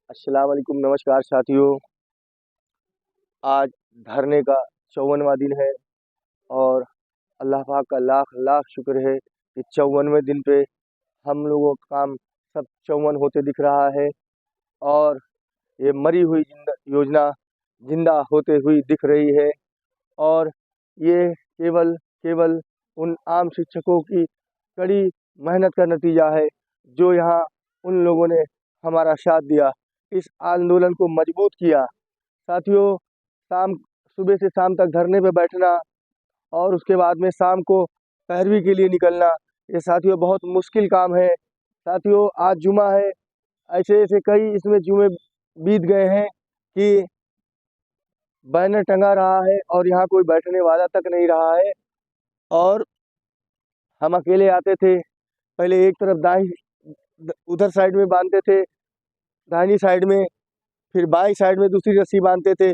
अस्सलाम वालेकुम, नमस्कार साथियों। आज धरने का 54वां दिन है और अल्लाह पाक का लाख लाख शुक्र है कि 54वें दिन पे हम लोगों का काम सब 54 होते दिख रहा है और ये मरी हुई योजना जिंदा होते हुई दिख रही है। और ये केवल केवल उन आम शिक्षकों की कड़ी मेहनत का नतीजा है जो यहाँ उन लोगों ने हमारा साथ दिया, इस आंदोलन को मजबूत किया। साथियों, शाम सुबह से शाम तक धरने पे बैठना और उसके बाद में शाम को पैरवी के लिए निकलना, ये साथियों बहुत मुश्किल काम है। साथियों, आज जुमा है, ऐसे ऐसे कई इसमें जुमे बीत गए हैं कि बैनर टंगा रहा है और यहाँ कोई बैठने वाला तक नहीं रहा है। और हम अकेले आते थे, पहले एक तरफ दाई उधर साइड में बांधते थे, दाहिनी साइड में, फिर बाई साइड में दूसरी रस्सी बांधते थे,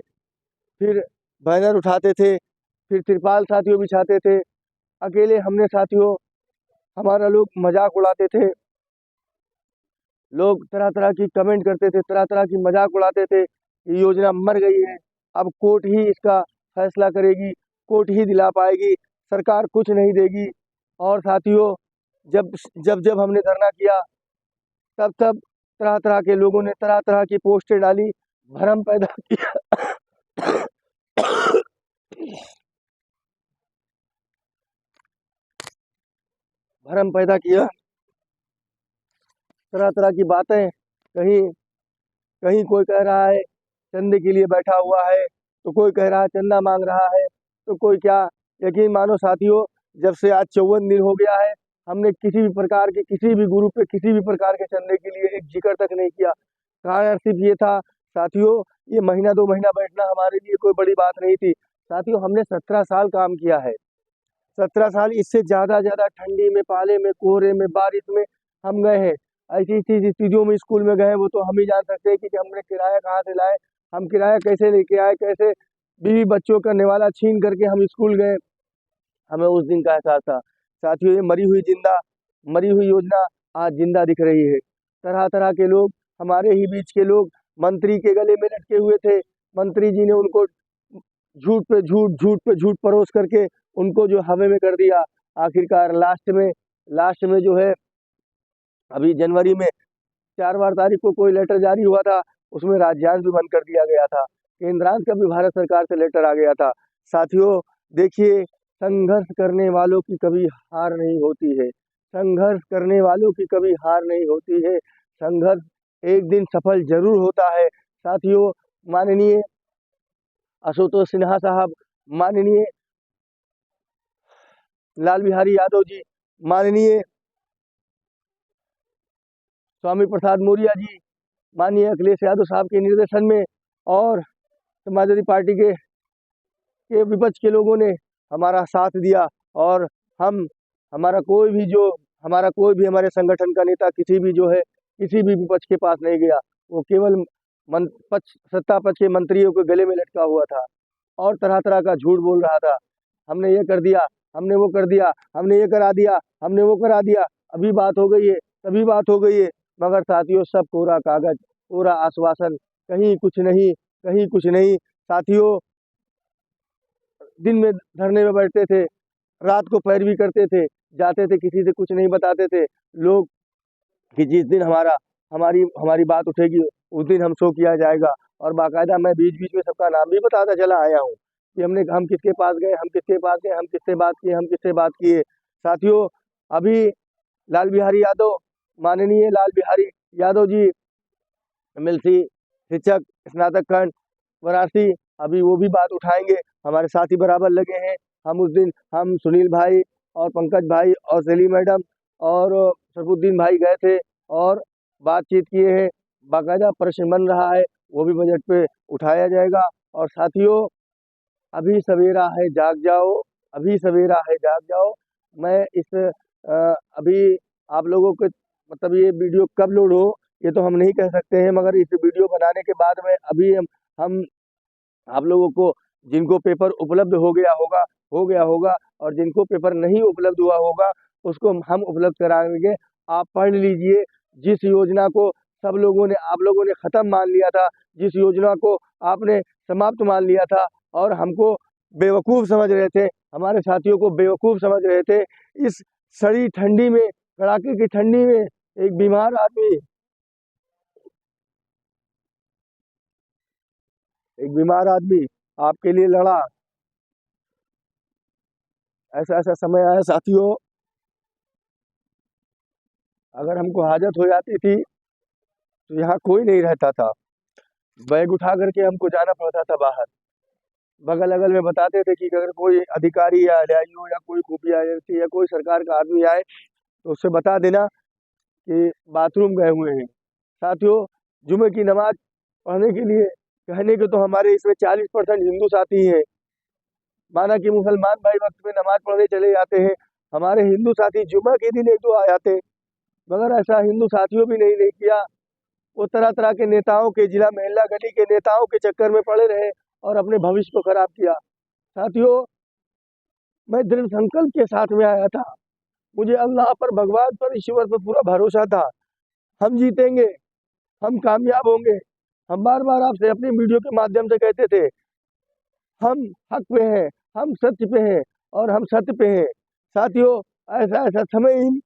फिर बैनर उठाते थे, फिर तिरपाल साथियों बिछाते थे। अकेले हमने साथियों, हमारा लोग मजाक उड़ाते थे, लोग तरह तरह की कमेंट करते थे, तरह तरह की मजाक उड़ाते थे। ये योजना मर गई है, अब कोर्ट ही इसका फैसला करेगी, कोर्ट ही दिला पाएगी, सरकार कुछ नहीं देगी। और साथियों, जब जब जब हमने धरना किया तब तब तरह तरह के लोगों ने तरह तरह की पोस्टें डाली, भ्रम पैदा किया भ्रम पैदा किया, तरह तरह की बातें। कहीं कहीं कोई कह रहा है चंदे के लिए बैठा हुआ है, तो कोई कह रहा है चंदा मांग रहा है, तो कोई क्या। यकीन मानो साथियों, जब से आज 54 दिन हो गया है, हमने किसी भी प्रकार के किसी भी ग्रुप पे किसी भी प्रकार के चंदे के लिए एक जिक्र तक नहीं किया। कारण सिर्फ ये था साथियों, ये महीना 2 महीना बैठना हमारे लिए कोई बड़ी बात नहीं थी। साथियों, हमने 17 साल काम किया है, 17 साल, इससे ज़्यादा ठंडी में, पाले में, कोहरे में, बारिश में हम गए हैं। ऐसी ऐसी चीज़ों में स्कूल में गए, वो तो हम ही जान सकते हैं कि हमने किराया कहाँ से लाए, हम किराया कैसे लेके आए, कैसे बीवी बच्चों का निवाला छीन करके हम स्कूल गए, हमें उस दिन का एहसास था। साथियों, ये मरी हुई योजना आज जिंदा दिख रही है। तरह तरह के लोग, हमारे ही बीच के लोग मंत्री के गले में लटके हुए थे, मंत्री जी ने उनको झूठ पे झूठ, झूठ पे झूठ परोस करके उनको जो हवा में कर दिया। आखिरकार लास्ट में जो है, अभी जनवरी में 4 तारीख को कोई लेटर जारी हुआ था, उसमें राज्यांश भी बंद कर दिया गया था, केंद्रांश का भी भारत सरकार से लेटर आ गया था। साथियों, देखिए, संघर्ष करने वालों की कभी हार नहीं होती है, संघर्ष करने वालों की कभी हार नहीं होती है, संघर्ष एक दिन सफल जरूर होता है। साथियों, माननीय आशुतोष सिन्हा साहब, माननीय लाल बिहारी यादव जी, माननीय स्वामी प्रसाद मौर्य जी, माननीय अखिलेश यादव साहब के निर्देशन में और समाजवादी पार्टी के विपक्ष के लोगों ने हमारा साथ दिया। और हम हमारा कोई भी हमारे संगठन का नेता किसी भी जो है किसी भी विपक्ष के पास नहीं गया, वो केवल सत्ता पक्ष के मंत्रियों के गले में लटका हुआ था और तरह तरह का झूठ बोल रहा था। हमने ये कर दिया, हमने वो कर दिया, हमने ये करा दिया, हमने वो करा दिया, अभी बात हो गई है, तभी बात हो गई है। मगर साथियों, सब कोरा कागज, कोरा आश्वासन, कहीं कुछ नहीं, कहीं कुछ नहीं। साथियों, दिन में धरने में बैठते थे, रात को पैरवी करते थे, जाते थे, किसी से कुछ नहीं बताते थे लोग कि जिस दिन हमारी हमारी बात उठेगी उस दिन हम शो किया जाएगा। और बाकायदा मैं बीच बीच में सबका नाम भी बताता चला आया हूँ कि हम किसके पास गए, हम किसके पास गए, हम किससे बात किए, हम किससे बात किए। साथियों, अभी लाल बिहारी यादव, माननीय लाल बिहारी यादव जी, एमएलसी, शिक्षक, स्नातक खंड, वाराणसी, अभी वो भी बात उठाएंगे, हमारे साथी बराबर लगे हैं। हम सुनील भाई और पंकज भाई और सेली मैडम और सरफुद्दीन भाई गए थे और बातचीत किए हैं, बाकायदा प्रश्न बन रहा है, वो भी बजट पे उठाया जाएगा। और साथियों, अभी सवेरा है, जाग जाओ, अभी सवेरा है, जाग जाओ। मैं अभी आप लोगों के मतलब ये वीडियो कब लोड हो ये तो हम नहीं कह सकते हैं, मगर इस वीडियो बनाने के बाद में अभी हम आप लोगों को, जिनको पेपर उपलब्ध हो गया होगा और जिनको पेपर नहीं उपलब्ध हुआ होगा उसको हम उपलब्ध कराएंगे। आप पढ़ लीजिए, जिस योजना को सब लोगों ने, आप लोगों ने ख़त्म मान लिया था, जिस योजना को आपने समाप्त मान लिया था और हमको बेवकूफ़ समझ रहे थे, हमारे साथियों को बेवकूफ़ समझ रहे थे। इस सड़ी ठंडी में, कड़ाके की ठंडी में एक बीमार आदमी, आपके लिए लड़ा। ऐसा ऐसा समय आया साथियों, अगर हमको हाजत हो जाती थी तो यहाँ कोई नहीं रहता था, बैग उठा करके हमको जाना पड़ता था बाहर। बगल अगल में बताते थे कि अगर कोई अधिकारी या अधिकारियों या कोई खुफिया एजेंसी या कोई सरकार का आदमी आए तो उससे बता देना कि बाथरूम गए हुए हैं। साथियों, जुमे की नमाज पढ़ने के लिए कहने के तो हमारे इसमें 40% हिंदू साथी हैं। माना कि मुसलमान भाई वक्त में नमाज पढ़ने चले जाते हैं, हमारे हिंदू साथी जुमा के दिन एक दो आ जाते हैं, मगर ऐसा हिंदू साथियों भी नहीं किया। वो तरह तरह के नेताओं के, जिला मोहल्ला गली के नेताओं के चक्कर में पड़े रहे और अपने भविष्य को खराब किया। साथियों, मैं दृढ़ संकल्प के साथ में आया था, मुझे अल्लाह पर, भगवान पर, ईश्वर पर पूरा भरोसा था। हम जीतेंगे, हम कामयाब होंगे। हम बार बार आपसे अपनी वीडियो के माध्यम से कहते थे, हम हक पे हैं, हम सत्य पे हैं और हम सत्य पे हैं। साथियों, ऐसा ऐसा समय इन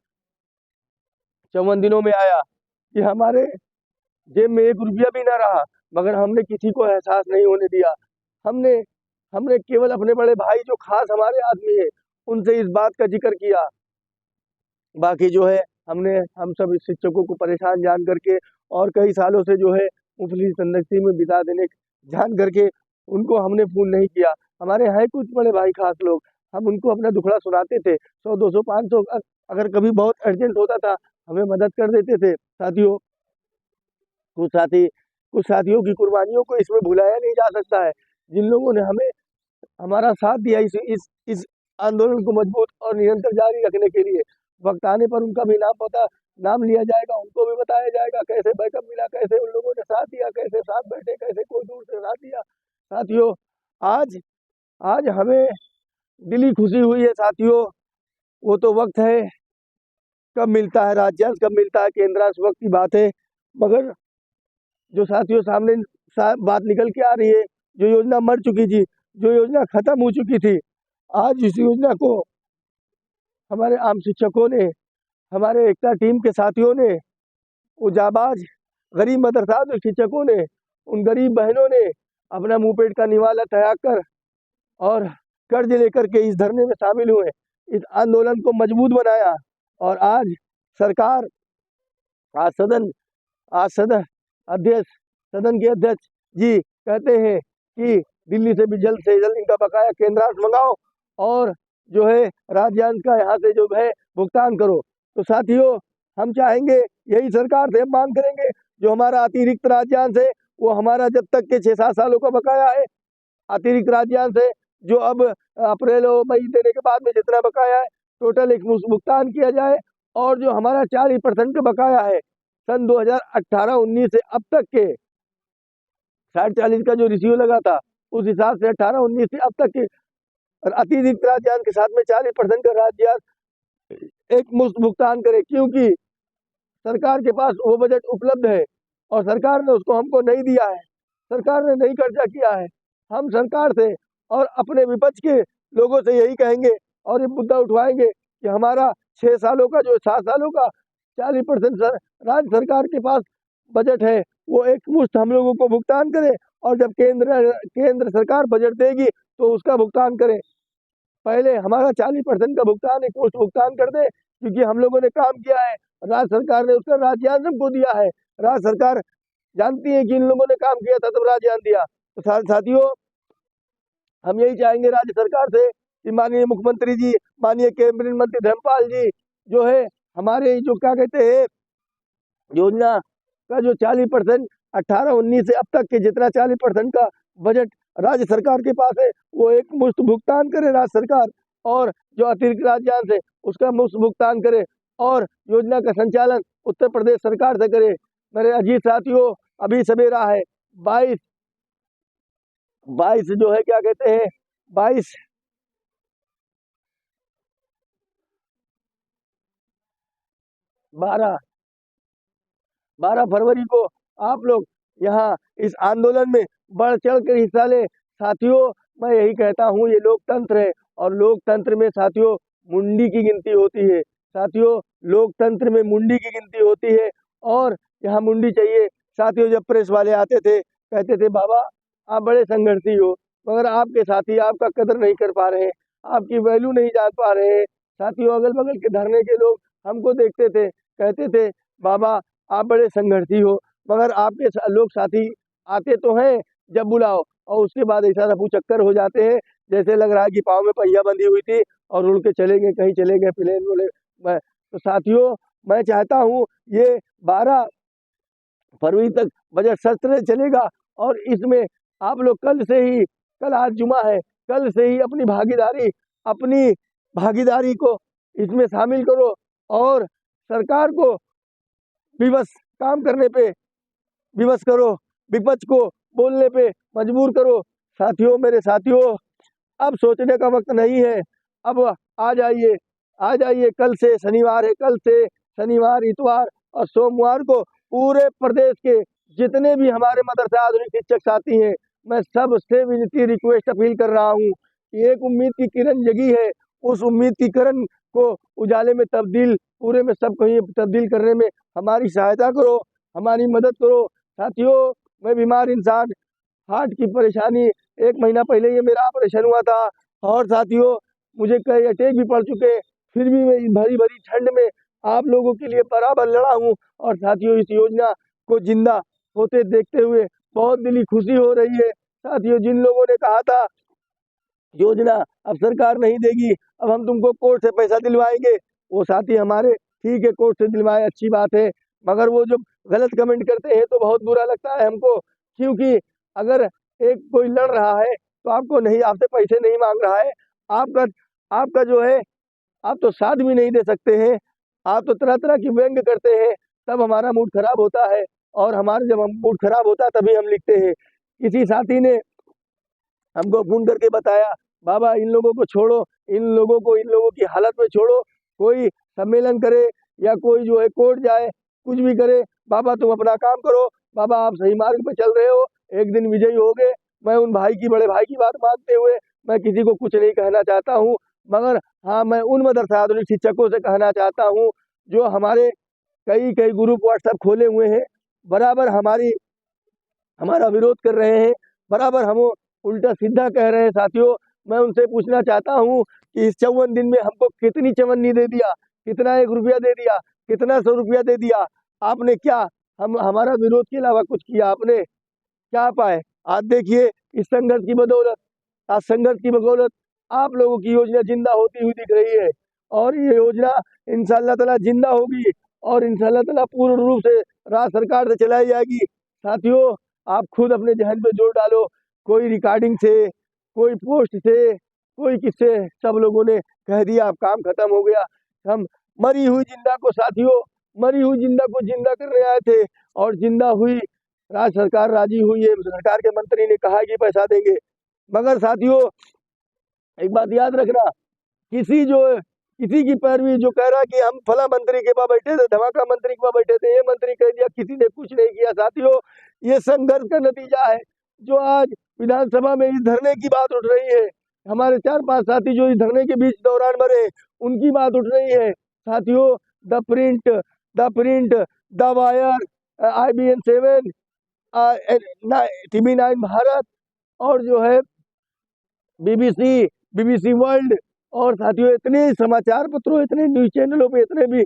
54 दिनों में आया कि हमारे जेब में 1 रुपया भी ना रहा, मगर हमने किसी को एहसास नहीं होने दिया। हमने हमने केवल अपने बड़े भाई जो खास हमारे आदमी है उनसे इस बात का जिक्र किया। बाकी जो है हम सब इस शिक्षकों को परेशान जान करके और कई सालों से जो है मुफलिस जिंदगी में बिता देने जान करके उनको हमने फोन नहीं किया। हमारे हैं कुछ बड़े भाई खास लोग, हम उनको अपना दुखड़ा सुनाते थे, 100 200 500 अगर कभी बहुत अर्जेंट होता था हमें मदद कर देते थे। साथियों, कुछ साथी कुछ साथियों की कुर्बानियों को इसमें भुलाया नहीं जा सकता है, जिन लोगों ने हमें हमारा साथ दिया इस आंदोलन को मजबूत और निरंतर जारी रखने के लिए। वक्त आने पर उनका भी नाम लिया जाएगा, उनको भी बताया जाएगा कैसे बैकअप मिला, कैसे उन लोगों ने साथ दिया, कैसे साथ बैठे, कैसे कोई दूर से साथ दिया। साथियों, आज आज हमें दिली खुशी हुई है साथियों। वो तो वक्त है, कब मिलता है राज्यांश, कब मिलता है केंद्रांश, वक्त की बात है। मगर जो साथियों सामने बात निकल के आ रही है, जो योजना मर चुकी थी, जो योजना खत्म हो चुकी थी, आज इस योजना को हमारे आम शिक्षकों ने, हमारे एकता टीम के साथियों ने, वो जाबाज गरीब मदरसा के शिक्षकों ने, उन गरीब बहनों ने अपना मुंह पेट का निवाला त्याग कर और कर्ज लेकर के इस धरने में शामिल हुए, इस आंदोलन को मजबूत बनाया। और आज सरकार, आज सदन अध्यक्ष, सदन के अध्यक्ष जी कहते हैं कि दिल्ली से भी जल्द से जल्द इनका बकाया केंद्रांश मंगाओ और जो है राज्यांश का यहाँ से जो है भुगतान करो। तो साथियों, हम चाहेंगे, यही सरकार से हम मांग करेंगे, जो हमारा अतिरिक्त राज्यांश है वो हमारा जब तक के 6-7 सालों का बकाया है, अतिरिक्त राज्यांश है जो अब अप्रैल और मई देने के बाद में जितना बकाया है टोटल एक भुगतान किया जाए। और जो हमारा 40% का बकाया है सन 2018-19 से अब तक के 60-40 का जो रिसीव लगा था, उस हिसाब से 18-19 से अब तक के अतिरिक्त राज्यांश के साथ में 40% का राज्यांश एक मुश्त भुगतान करे, क्योंकि सरकार के पास वो बजट उपलब्ध है और सरकार ने उसको हमको नहीं दिया है, सरकार ने नहीं खर्चा किया है। हम सरकार से और अपने विपक्ष के लोगों से यही कहेंगे और ये मुद्दा उठवाएंगे कि हमारा 6 सालों का, जो 7 सालों का 40% राज्य सरकार के पास बजट है वो एक मुश्त हम लोगों को भुगतान करे, और जब केंद्र सरकार बजट देगी तो उसका भुगतान करे। पहले हमारा 40% का भुगतान एक मुश्त भुगतान कर दे, क्योंकि हम लोगों ने काम किया है, राज्य सरकार ने उसका राज्यांश हमको दिया है। राज्य सरकार जानती है कि इन लोगों ने काम किया था तब राज्यांश दिया। तो साथियों, हम यही चाहेंगे राज्य सरकार से कि माननीय मुख्यमंत्री जी, माननीय कैबिनेट मंत्री धर्मपाल जी जो है हमारे जो क्या कहते हैं योजना का जो 40% 18-19 से अब तक के जितना 40% का बजट राज्य सरकार के पास है वो एक मुश्त भुगतान करे राज्य सरकार, और जो अतिरिक्त राज्यांश है उसका मुश्त भुगतान करे और योजना का संचालन उत्तर प्रदेश सरकार से करे। मेरे अजीत साथियों, अभी सवेरा है 22 जो है क्या कहते हैं 22 12 फरवरी को आप लोग यहाँ इस आंदोलन में बढ़ चढ़ कर हिस्सा ले। साथियों, मैं यही कहता हूँ, ये लोकतंत्र है और लोकतंत्र में साथियों मुंडी की गिनती होती है। साथियों, लोकतंत्र में मुंडी की गिनती होती है और यहाँ मुंडी चाहिए। साथियों, जब प्रेस वाले आते थे, कहते थे बाबा आप बड़े संघर्षी हो, मगर आपके साथी आपका कदर नहीं कर पा रहे हैं, आपकी वैल्यू नहीं जान पा रहे हैं। साथियों, अगल बगल के धरने के लोग हमको देखते थे, कहते थे बाबा आप बड़े संघर्षी हो, मगर आपके लोग साथी आते तो हैं जब बुलाओ, और उसके बाद ऐसा रफू चक्कर हो जाते हैं जैसे लग रहा है कि पाँव में पहिया बंधी हुई थी और उड़ के चले गए, कहीं चले गए प्लेन बोले। तो साथियों, मैं चाहता हूँ ये 12 फरवरी तक बजट सत्र चलेगा और इसमें आप लोग कल से ही, कल आज जुमा है, कल से ही अपनी भागीदारी को इसमें शामिल करो और सरकार को विवश काम करने पे विवश करो, विपक्ष को बोलने पे मजबूर करो। साथियों, मेरे साथियों, अब सोचने का वक्त नहीं है, अब आ जाइए, आ जाइए। कल से शनिवार है, कल से शनिवार, इतवार और सोमवार को पूरे प्रदेश के जितने भी हमारे मदरसा आधुनिक शिक्षक साथी हैं, मैं सबसे विनती रिक्वेस्ट अपील कर रहा हूँ कि एक उम्मीद की किरण जगी है, उस उम्मीद की किरण को उजाले में तब्दील, पूरे में सब कहीं तब्दील करने में हमारी सहायता करो, हमारी मदद करो। साथियों, मैं बीमार इंसान, हार्ट की परेशानी, 1 महीना पहले ये मेरा ऑपरेशन हुआ था और साथियों मुझे कई अटैक भी पड़ चुके, फिर भी मैं भरी भरी ठंड में आप लोगों के लिए बराबर लड़ा हूँ। और साथियों, इस योजना को जिंदा होते देखते हुए बहुत दिली खुशी हो रही है। साथियों, जिन लोगों ने कहा था योजना अब सरकार नहीं देगी, अब हम तुमको कोर्ट से पैसा दिलवाएंगे, वो साथी हमारे ठीक है, कोर्ट से दिलवाए, अच्छी बात है, मगर वो जो गलत कमेंट करते हैं तो बहुत बुरा लगता है हमको। क्योंकि अगर एक कोई लड़ रहा है तो आपको नहीं, आपसे पैसे नहीं मांग रहा है, आपका आपका जो है, आप तो साथ भी नहीं दे सकते हैं, आप तो तरह तरह की व्यंग करते हैं, तब हमारा मूड खराब होता है। और हमारा जब मूड खराब होता है तभी हम लिखते हैं। किसी साथी ने हमको फोन करके बताया बाबा इन लोगों को छोड़ो, इन लोगों की हालत में छोड़ो, कोई सम्मेलन करे या कोई जो है कोर्ट जाए, कुछ भी करे, बाबा तुम अपना काम करो, बाबा आप सही मार्ग पे चल रहे हो, एक दिन विजयी होगे। मैं उन भाई की, बड़े भाई की बात मानते हुए मैं किसी को कुछ नहीं कहना चाहता हूँ, मगर हाँ, मैं उन मदरसा आधुनिक शिक्षकों से कहना चाहता हूँ जो हमारे कई कई ग्रुप व्हाट्सएप खोले हुए हैं, बराबर हमारा विरोध कर रहे हैं, बराबर हम उल्टा सीधा कह रहे हैं। साथियों, मैं उनसे पूछना चाहता हूँ कि इस 54 दिन में हमको कितनी चवन्नी दे दिया, कितना 1 रुपया दे दिया, कितना 100 रुपया दे दिया, आपने क्या हम हमारा विरोध के अलावा कुछ किया? आपने क्या पाए? आज देखिए इस संघर्ष की बदौलत, आज संघर्ष की बदौलत आप लोगों की योजना जिंदा होती हुई दिख रही है और ये योजना इंशाअल्लाह ताला जिंदा होगी और इंशाअल्लाह ताला पूर्ण रूप से राज्य सरकार से चलाई जाएगी। साथियों, आप खुद अपने जहन पे जोर डालो, कोई रिकॉर्डिंग से, कोई पोस्ट से, कोई किससे, सब लोगों ने कह दिया अब काम खत्म हो गया। हम मरी हुई जिंदा को, साथियों मरी हुई जिंदा को जिंदा करने आए थे और जिंदा हुई, राज्य सरकार राजी हुई है, सरकार के मंत्री ने कहा कि पैसा देंगे। मगर साथियों, एक बात याद रखना, किसी की पैरवी जो कह रहा है कि हम फला मंत्री के पास बैठे थे, धमाका मंत्री के पास बैठे थे, ये मंत्री कह दिया, किसी ने कुछ नहीं किया। साथियों, ये संघर्ष का नतीजा है जो आज विधानसभा में इस धरने की बात उठ रही है। हमारे 4-5 साथी जो इस धरने के बीच दौरान मरे, उनकी बात उठ रही है। साथियों, the print, the wire, IBN 7, TV9 Bharat और जो है BBC वर्ल्ड, और साथियों इतने समाचार पत्रों, इतने न्यूज चैनलों पे, इतने भी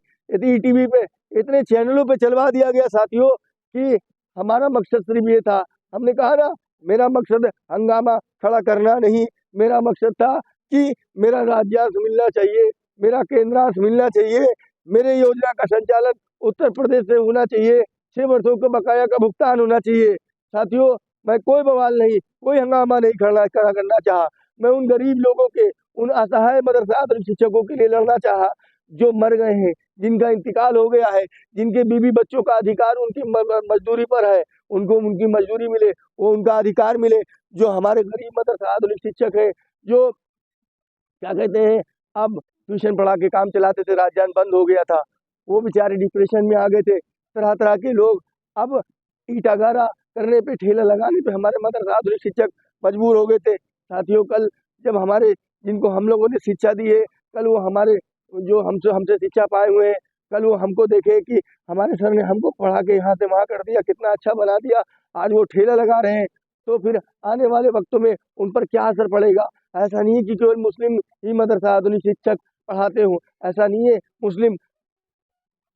ETV पे, इतने चैनलों पे चलवा दिया गया साथियों कि हमारा मकसद सिर्फ ये था, हमने कहा ना, मेरा मकसद हंगामा खड़ा करना नहीं, मेरा मकसद था कि मेरा राज्यांश मिलना चाहिए, मेरा केंद्रांश मिलना चाहिए, मेरे योजना का संचालन उत्तर प्रदेश से होना चाहिए, 6 वर्षों के बकाया का भुगतान होना चाहिए। साथियों, मैं कोई बवाल नहीं, कोई हंगामा नहीं खड़ा करना चाहा, मैं उन गरीब लोगों के, उन असहाय मदरसा आधुनिक शिक्षकों के लिए लड़ना चाहा जो मर गए हैं, जिनका इंतकाल हो गया है, जिनके बीवी बच्चों का अधिकार उनकी मजदूरी पर है, उनको उनकी मजदूरी मिले, वो उनका अधिकार मिले। जो हमारे गरीब मदरसा आधुनिक शिक्षक है, जो क्या कहते हैं, अब ट्यूशन पढ़ा के काम चलाते थे, राज्यांश बंद हो गया था, वो बेचारे डिप्रेशन में आ गए थे, तरह तरह के लोग अब ईटागारा करने पे, ठेला लगाने पे हमारे मदरसा आधुनिक शिक्षक मजबूर हो गए थे। साथियों, कल जब हमारे जिनको हम लोगों ने शिक्षा दी है, कल वो हमारे जो हमसे हमसे शिक्षा पाए हुए हैं, कल वो हमको देखे कि हमारे सर ने हमको पढ़ा के यहाँ से वहाँ कर दिया, कितना अच्छा बना दिया, आज वो ठेला लगा रहे हैं, तो फिर आने वाले वक्तों में उन पर क्या असर पड़ेगा। ऐसा नहीं है कि केवल मुस्लिम ही मदरसा आधुनिक शिक्षक पढ़ाते हो, ऐसा नहीं है। मुस्लिम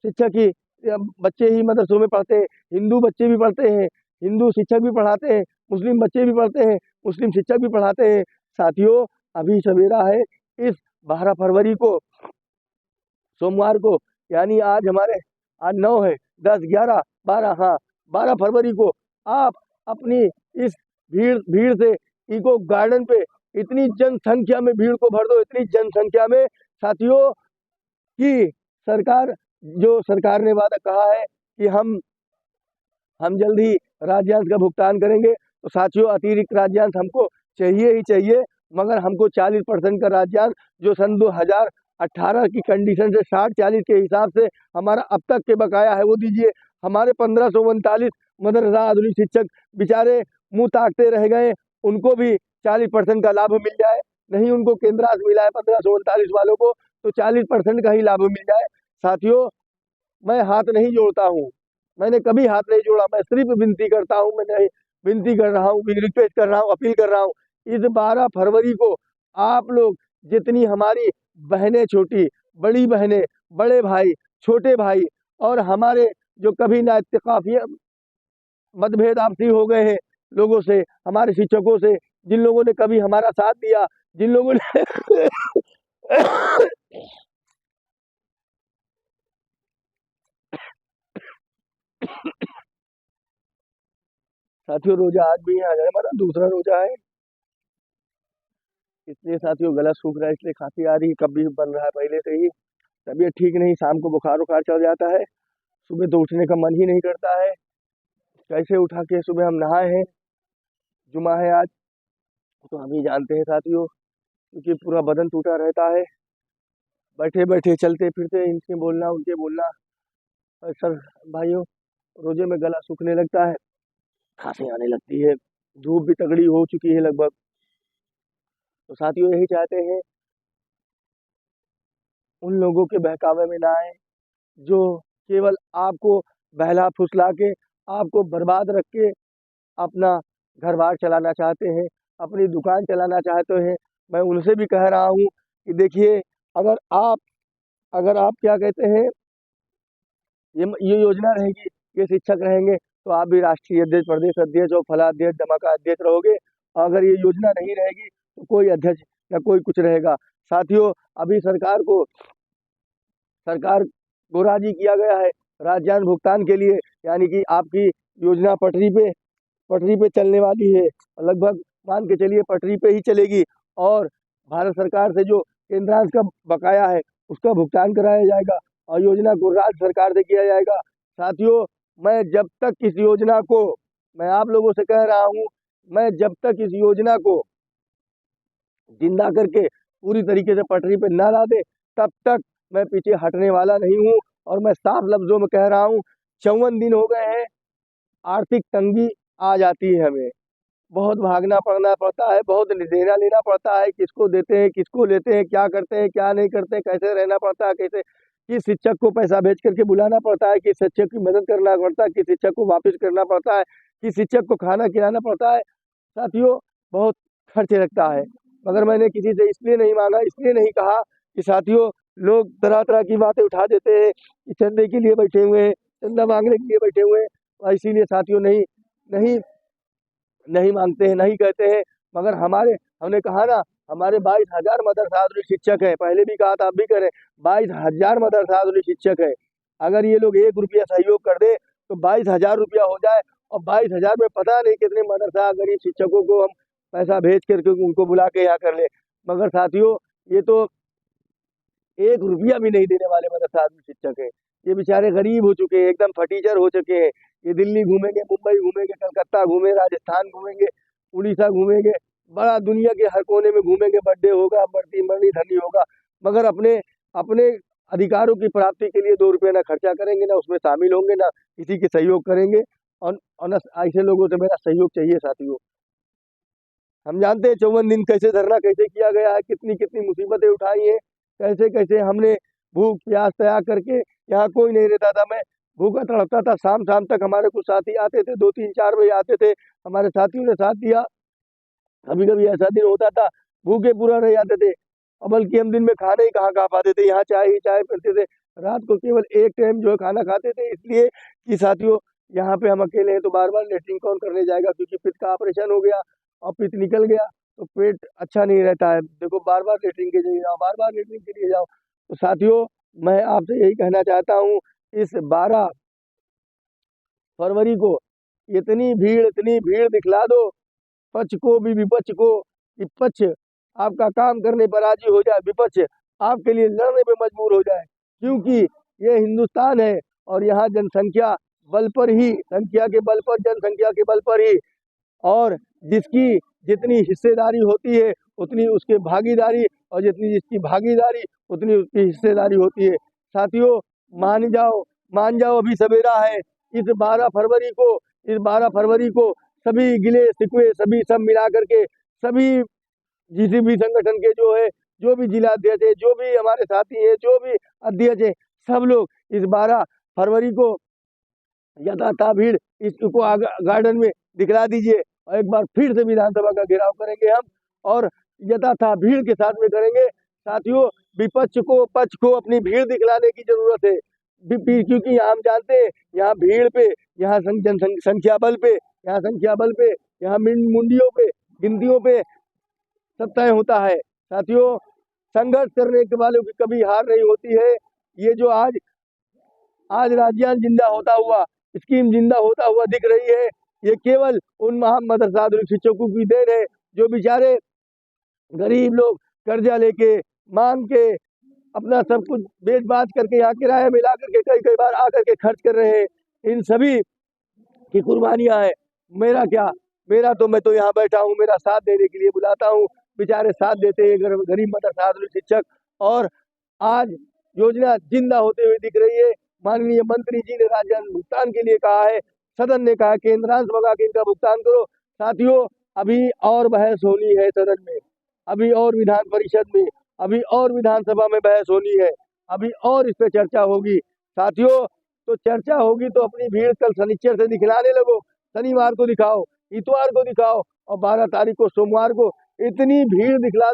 शिक्षक ही बच्चे ही मदरसों में पढ़ते हैं, हिंदू बच्चे भी पढ़ते हैं, हिंदू शिक्षक भी पढ़ाते हैं, मुस्लिम बच्चे भी पढ़ते हैं, मुस्लिम शिक्षक भी पढ़ाते हैं। साथियों, अभी सवेरा है, इस 12 फरवरी को, सोमवार को, यानी आज 9 है, 10, 11, 12, हाँ 12 फरवरी को आप अपनी इस भीड़ भीड़ से इको गार्डन पे इतनी जनसंख्या में भीड़ को भर दो, इतनी जनसंख्या में साथियों, कि सरकार ने वादा कहा है कि हम जल्द ही राज्यांश का भुगतान करेंगे। तो साथियों, अतिरिक्त राज्यांश हमको चाहिए ही चाहिए, मगर हमको 40% का राज्यांश जो सन 2018 की कंडीशन से 60-40 के हिसाब से हमारा अब तक के बकाया है वो दीजिए। हमारे 1539 मदरसा आधुनिक शिक्षक बेचारे मुंह ताकते रह गए, उनको भी 40% का लाभ मिल जाए। नहीं उनको केंद्रांश मिला है 1539 वालों को, तो 40% का ही लाभ मिल जाए। साथियों, मैं हाथ नहीं जोड़ता हूँ, मैंने कभी हाथ नहीं जोड़ा, मैं सिर्फ विनती करता हूँ, मैं विनती कर रहा हूँ, रिक्वेस्ट कर रहा हूँ, अपील कर रहा हूँ। इस 12 फरवरी को आप लोग जितनी हमारी बहनें, छोटी बड़ी बहनें, बड़े भाई, छोटे भाई, और हमारे जो कभी ना इत्तेफाकी मतभेद आपसी हो गए हैं लोगों से, हमारे शिक्षकों से, जिन लोगों ने कभी हमारा साथ दिया, जिन लोगों ने साथियों, रोजा आज भी है, आज हमारा दूसरा रोजा है, इसलिए साथियों गला सूख रहा है, इसलिए खांसी आ रही है, कब भी बन रहा है पहले से ही। तबीयत ठीक नहीं, शाम को बुखार उखार चढ़ जाता है, सुबह तो उठने का मन ही नहीं करता है। कैसे उठा के सुबह हम नहाए हैं, जुमा है आज, तो हम ही जानते हैं साथियों, क्योंकि पूरा बदन टूटा रहता है, बैठे बैठे चलते फिरते इनसे बोलना उनके बोलना। सर भाइयों, रोजे में गला सूखने लगता है, खांसी आने लगती है, धूप भी तगड़ी हो चुकी है लगभग। तो साथियों, यही चाहते हैं उन लोगों के बहकावे में ना आए जो केवल आपको बहला फुसला के, आपको बर्बाद रख के अपना घर बार चलाना चाहते हैं, अपनी दुकान चलाना चाहते हैं। मैं उनसे भी कह रहा हूँ कि देखिए, अगर आप अगर आप क्या कहते हैं, ये योजना रहेगी, ये शिक्षक रहेंगे, तो आप भी राष्ट्रीय अध्यक्ष, प्रदेश अध्यक्ष और फला अध्यक्ष, दमका अध्यक्ष रहोगे। अगर ये योजना नहीं रहेगी तो कोई अध्यक्ष या कोई कुछ रहेगा। साथियों, अभी सरकार को राजी किया गया है राज्यांश भुगतान के लिए, यानी कि आपकी योजना पटरी पे चलने वाली है, लगभग मान के चलिए पटरी पे ही चलेगी, और भारत सरकार से जो केंद्रांश का बकाया है उसका भुगतान कराया जाएगा, और योजना को राज्य सरकार से किया जाएगा। साथियों, मैं जब तक इस योजना को, मैं आप लोगों से कह रहा हूँ, मैं जब तक इस योजना को जिंदा करके पूरी तरीके से पटरी पे ना ला दे, तब तक मैं पीछे हटने वाला नहीं हूँ। और मैं साफ लफ्जों में कह रहा हूँ, 54 दिन हो गए हैं, आर्थिक तंगी आ जाती है हमें, बहुत भागना पड़ना पड़ता है, बहुत देना लेना पड़ता है, किसको देते हैं, किसको लेते हैं, क्या करते हैं, क्या नहीं करते हैं, कैसे रहना पड़ता है, कैसे किस शिक्षक को पैसा भेज करके बुलाना पड़ता है, किस शिक्षक की मदद करना पड़ता है, किस शिक्षक को वापस करना पड़ता है, किस शिक्षक को खाना खिलाना पड़ता है। साथियों, बहुत खर्च लगता है, मगर मैंने किसी से इसलिए नहीं मांगा, इसलिए नहीं कहा कि साथियों, लोग तरह तरह की बातें उठा देते हैं कि चंदे के लिए बैठे हुए हैं, चंदा मांगने के लिए बैठे हुए हैं, और इसीलिए साथियों नहीं नहीं नहीं मांगते हैं, नहीं कहते हैं। मगर हमने कहा ना, हमारे 22,000 मदरसा आधुनिक शिक्षक हैं, पहले भी कहा था, अब भी करें, 22,000 मदरसा आधुनिक शिक्षक है। अगर ये लोग 1 रुपया सहयोग कर दे तो 22,000 रुपया हो जाए, और 22,000 में पता नहीं कितने मदरसा गरीब शिक्षकों को हम पैसा भेज करके उनको बुला के यहाँ कर ले। मगर साथियों, ये तो 1 रुपया भी नहीं देने वाले मदरसा आधुनिक शिक्षक है, ये बेचारे गरीब हो चुके हैं, एकदम फटीचर हो चुके हैं। ये दिल्ली घूमेंगे, मुंबई घूमेंगे, कलकत्ता घूमेंगे, राजस्थान घूमेंगे, उड़ीसा घूमेंगे, बड़ा दुनिया के हर कोने में घूमेंगे, बर्थडे होगा, बढ़ती मरनी धनी होगा, मगर अपने अपने अधिकारों की प्राप्ति के लिए 2 रुपये ना खर्चा करेंगे, ना उसमें शामिल होंगे, ना किसी के सहयोग करेंगे। और न ऐसे लोगों से मेरा सहयोग चाहिए साथियों। हम जानते हैं 54 दिन कैसे धरना कैसे किया गया है, कितनी कितनी मुसीबतें उठाई हैं, कैसे कैसे हमने भूख प्यास त्याग करके, यहाँ कोई नहीं रहता था, मैं भूखा तड़पता था, शाम शाम तक हमारे कुछ साथी आते थे, 2-3-4 बजे आते थे, हमारे साथियों ने साथ दिया। कभी कभी ऐसा दिन होता था भूखे पूरा रह जाते थे, और बल्कि हम दिन में खाना ही कहाँ खा पाते थे, यहाँ चाय ही चाय पीते थे, रात को केवल एक टाइम जो है खाना खाते थे, इसलिए कि साथियों यहाँ पे हम अकेले हैं तो बार बार लेटरिन कौन करने जाएगा, क्योंकि पित्त का ऑपरेशन हो गया और पित्त निकल गया तो पेट अच्छा नहीं रहता है। देखो बार बार लेटरिन के लिए जाओ, बार बार लेटरिन के लिए जाओ। तो साथियों मैं आपसे यही कहना चाहता हूँ, इस 12 फरवरी को इतनी भीड़ दिखला दो पक्ष को भी विपक्ष को, कि पक्ष आपका काम करने पर राजी हो जाए, विपक्ष आपके लिए लड़ने पे मजबूर हो जाए, क्योंकि ये हिंदुस्तान है और यहाँ जनसंख्या बल पर ही, संख्या के बल पर, जनसंख्या के बल पर ही, और जिसकी जितनी हिस्सेदारी होती है उतनी उसकी भागीदारी, और जितनी जिसकी भागीदारी उतनी उसकी हिस्सेदारी होती है। साथियों मान जाओ अभी सवेरा है। इस 12 फरवरी को सभी गिले शिकवे सभी सब मिला करके, सभी जिस भी संगठन के जो भी जिलाध्यक्ष है, जो भी हमारे साथी है, जो भी अध्यक्ष है, सब लोग इस 12 फरवरी को यथाथा भीड़ इसको गार्डन में दिखला दीजिए, और एक बार फिर से विधानसभा का घेराव करेंगे हम, और यथाथा भीड़ के साथ में करेंगे। साथियों विपक्ष को पक्ष को अपनी भीड़ दिखलाने की जरूरत है, क्योंकि हम जानते हैं यहाँ भीड़ पे, यहाँ संख्या बल पे, यहाँ मुंडियों पे, गिनतियों पे सब तय होता है। साथियों संघर्ष करने के वालों की कभी हार नहीं होती है। ये जो आज राज्यान जिंदा होता हुआ, स्कीम जिंदा होता हुआ दिख रही है, ये केवल उन महान मदरसा शिक्षकों की देन है, जो बेचारे गरीब लोग कर्जा लेके मांग के अपना सब कुछ बेच बाच करके यहाँ किराया मिला करके कई बार आकर के खर्च कर रहे हैं। इन सभी की कुर्बानियां है। मेरा तो मैं तो यहाँ बैठा हूँ, मेरा साथ देने के लिए बुलाता हूँ, बेचारे साथ देते हैं गरीब मदरसा शिक्षक, और आज योजना जिंदा होते हुए दिख रही है। माननीय मंत्री जी ने राज्य भुगतान के लिए कहा है, सदन ने कहा केंद्रांश मंगा के इनका भुगतान करो। साथियों अभी और बहस होनी है सदन में, अभी और विधान परिषद में, अभी और विधानसभा में बहस होनी है, अभी और इस पे चर्चा होगी। साथियों तो चर्चा होगी तो अपनी भीड़ कल शनिचर से दिखलाने लगो, शनिवार को दिखाओ, इतवार को दिखाओ, और 12 तारीख को सोमवार को इतनी भीड़ दिखला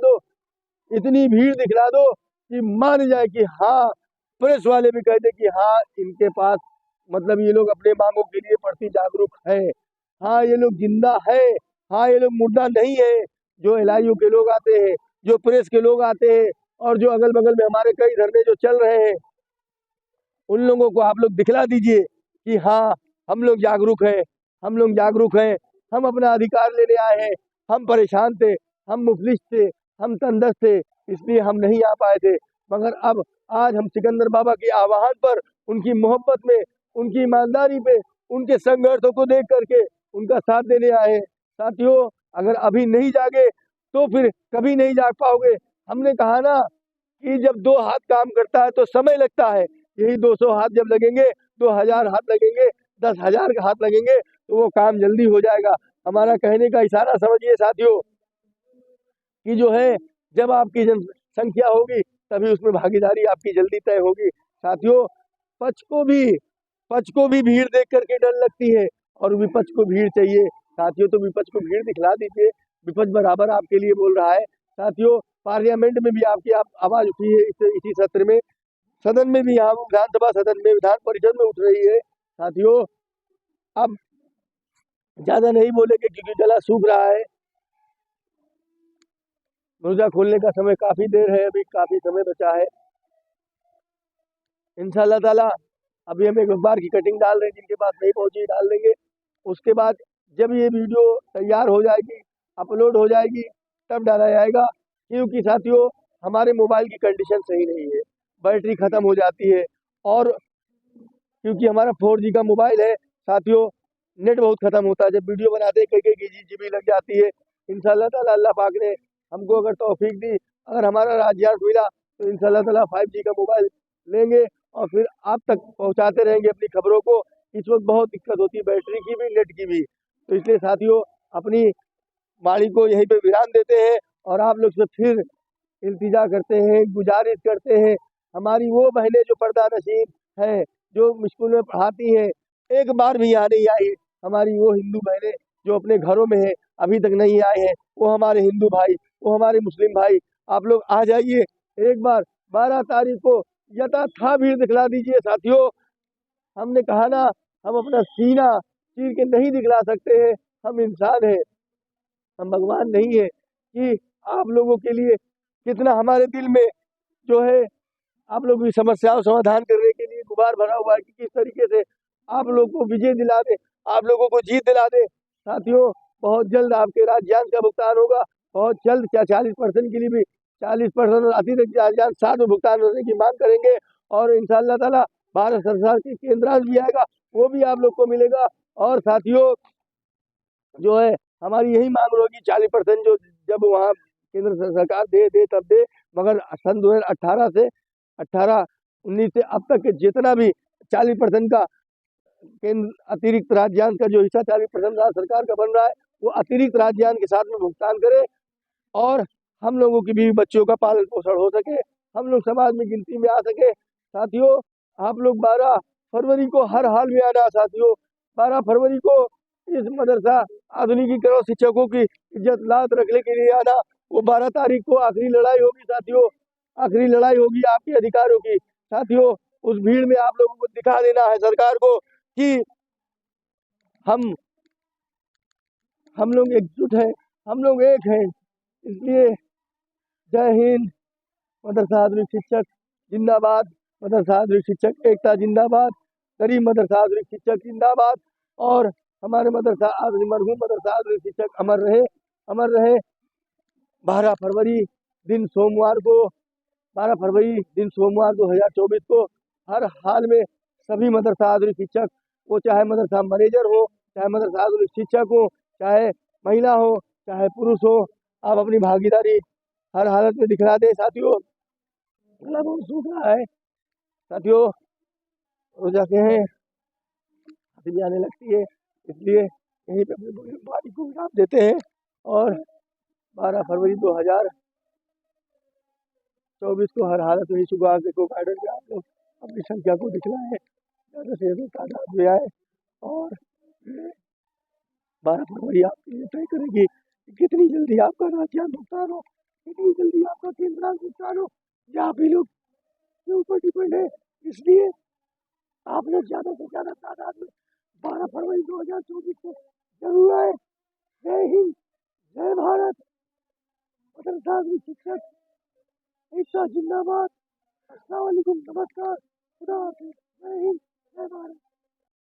दो कि मान जाए कि हाँ, प्रेस वाले भी कहते कि हाँ इनके पास मतलब ये लोग अपने मांगों के लिए प्रति जागरूक है, हाँ ये लोग जिंदा है, हाँ ये लोग मुर्दा नहीं है। जो LIU के लोग आते हैं, जो प्रेस के लोग आते हैं, और जो अगल बगल में हमारे कई धरने जो चल रहे हैं, उन लोगों को आप लोग दिखला दीजिए कि हाँ हम लोग जागरूक हैं, हम अपना अधिकार लेने आए हैं, हम परेशान थे, हम मुफलिस थे, हम तंदस्त थे, इसलिए हम नहीं आ पाए थे, मगर अब आज हम सिकंदर बाबा के आह्वान पर, उनकी मोहब्बत में, उनकी ईमानदारी पे, उनके संघर्षों को देख करके उनका साथ देने आए हैं। साथियों अगर अभी नहीं जागे तो फिर कभी नहीं जाग पाओगे। हमने कहा ना कि जब 2 हाथ काम करता है तो समय लगता है, यही 200 हाथ जब लगेंगे, 2000 हाथ लगेंगे, 10,000 हाथ लगेंगे तो वो काम जल्दी हो जाएगा। हमारा कहने का इशारा समझिए साथियों, कि जो है जब आपकी जनसंख्या होगी तभी उसमें भागीदारी आपकी जल्दी तय होगी। साथियों पक्ष को भी भीड़ देख करके डर लगती है, और विपक्ष को भीड़ चाहिए। साथियों तो विपक्ष को भीड़ दिखला दीजिए, विपक्ष बराबर आपके लिए बोल रहा है। साथियों पार्लियामेंट में भी आपकी आवाज उठी है, इसी सत्र में, सदन में भी, यहाँ विधानसभा सदन में, विधान परिषद में उठ रही है। साथियों अब ज्यादा नहीं बोलेंगे क्योंकि गला सूख रहा है, रोजा खोलने का समय काफी देर है, अभी काफी समय बचा है। इंशाल्लाह ताला अभी हम एक अखबार की कटिंग डाल रहे हैं, जिनके पास नहीं पहुंची डाल देंगे। उसके बाद जब ये वीडियो तैयार हो जाएगी, अपलोड हो जाएगी, तब डाला जाएगा। क्योंकि साथियों हमारे मोबाइल की कंडीशन सही नहीं है, बैटरी खत्म हो जाती है, और क्योंकि हमारा 4G का मोबाइल है साथियों, नेट बहुत खत्म होता है, जब वीडियो बनाते हैं कई GB लग जाती है। इंशाल्लाह ताला अल्लाह पाक ने हमको अगर तौफीक दी, अगर हमारा राज्यार्थ मिला तो इंशाल्लाह ताला 5G का मोबाइल लेंगे और फिर आप तक पहुंचाते रहेंगे अपनी खबरों को। इस वक्त बहुत दिक्कत होती है बैटरी की भी, नेट की भी। तो इसलिए साथियों, अपनी वाणी को यहीं पे विराम देते हैं और आप लोग से फिर इल्तिजा करते हैं, गुजारिश करते हैं। हमारी वो बहनें जो पर्दा नशीन हैं, जो स्कूल में पढ़ाती हैं, एक बार भी यहाँ नहीं आई है। हमारी वो हिंदू बहनें जो अपने घरों में हैं, अभी तक नहीं आए हैं। वो हमारे हिंदू भाई, वो हमारे मुस्लिम भाई, आप लोग आ जाइए एक बार। 12 तारीख को यथाथा भीड़ दिखला दीजिए साथियों। हमने कहा ना, हम अपना सीना चीर के नहीं दिखला सकते हैं। हम इंसान हैं, हम भगवान नहीं है कि आप लोगों के लिए कितना हमारे दिल में जो है आप लोग की समस्याओं समाधान करने के लिए गुबार भरा हुआ है कि किस तरीके से आप लोग को विजय दिला दे, आप लोगों को जीत दिला दे। साथियों, बहुत जल्द आपके राज्यांश का भुगतान होगा। बहुत जल्द, क्या 40% के लिए भी 40% और अतिरिक्त राज्यांश साथ में भुगतान होने की मांग करेंगे। और इंशाअल्लाह ताला भारत सरकार की केंद्रांश भी आएगा, वो भी आप लोग को मिलेगा। और साथियों, जो है हमारी यही मांग होगी 40% जो जब वहाँ केंद्र सरकार दे दे तब दे। मगर सन 2018 से 18-19 से अब तक के जितना भी 40% का केंद्र अतिरिक्त राज्यांश का जो हिस्सा 40% राज्य सरकार का बन रहा है, वो अतिरिक्त राज्यांश के साथ में भुगतान करे और हम लोगों की बीवी बच्चों का पालन पोषण हो सके, हम लोग समाज में गिनती में आ सके। साथियों, आप लोग 12 फरवरी को हर हाल में आना। साथियों, 12 फरवरी को इस मदरसा आधुनिकीकरण शिक्षकों की इज्जत लात रखने के लिए आना। वो 12 तारीख को आखिरी लड़ाई होगी साथियों, आखिरी लड़ाई होगी आपके अधिकारों की। साथियों, उस भीड़ में आप लोगों को दिखा देना है सरकार को कि हम लोग एकजुट हैं, हम लोग एक हैं। इसलिए जय हिंद। मदरसा आधुनिक शिक्षक जिंदाबाद, मदरसा आधुनिक शिक्षक एकता जिंदाबाद, गरीब मदरसा आधुनिक शिक्षक जिंदाबाद। और हमारे मदरसा आधुनिक मरहूम मदरसा आधुनिक शिक्षक अमर रहे, अमर रहे। 12 फरवरी दिन सोमवार को 12 फरवरी दिन सोमवार 2024 को हर हाल में सभी मदरसा आधुनिक शिक्षक, वो चाहे मदरसा मैनेजर हो, चाहे मदरसा आधुनिक शिक्षक हो, चाहे महिला हो, चाहे पुरुष हो, आप अपनी भागीदारी हर हालत में दिखला दें। साथियों, गला बहुत सूख रहा है साथियों, रोजा के हैं, हंसी भी आने लगती है, इसलिए यहीं पे अपनी बारी को विराम देते हैं। और 12 फरवरी 2024 को हर हालत में सुबह को गार्डन में आप लोग अपनी संख्या को दिखलाएं, ज़्यादा से ज़्यादा तादाद में आए। और 12 फरवरी आपके लिए तय करेगी कि कितनी जल्दी आपका राज्यांश भुगतान हो, कितनी जल्दी आपका केंद्रांश भुगतान हो। या आप ही लोग के ऊपर डिपेंड है। इसलिए आप लोग ज़्यादा से ज़्यादा तादाद में 12 फरवरी 2024 को जरूर आए। जय हिंद, जय भारत, मदरसा आधुनिक शिक्षक एकता जिंदाबाद। अस्सलाम वालेकुम, नमस्कार, खुदा हाफिज़, जय हिंद, जय भारत।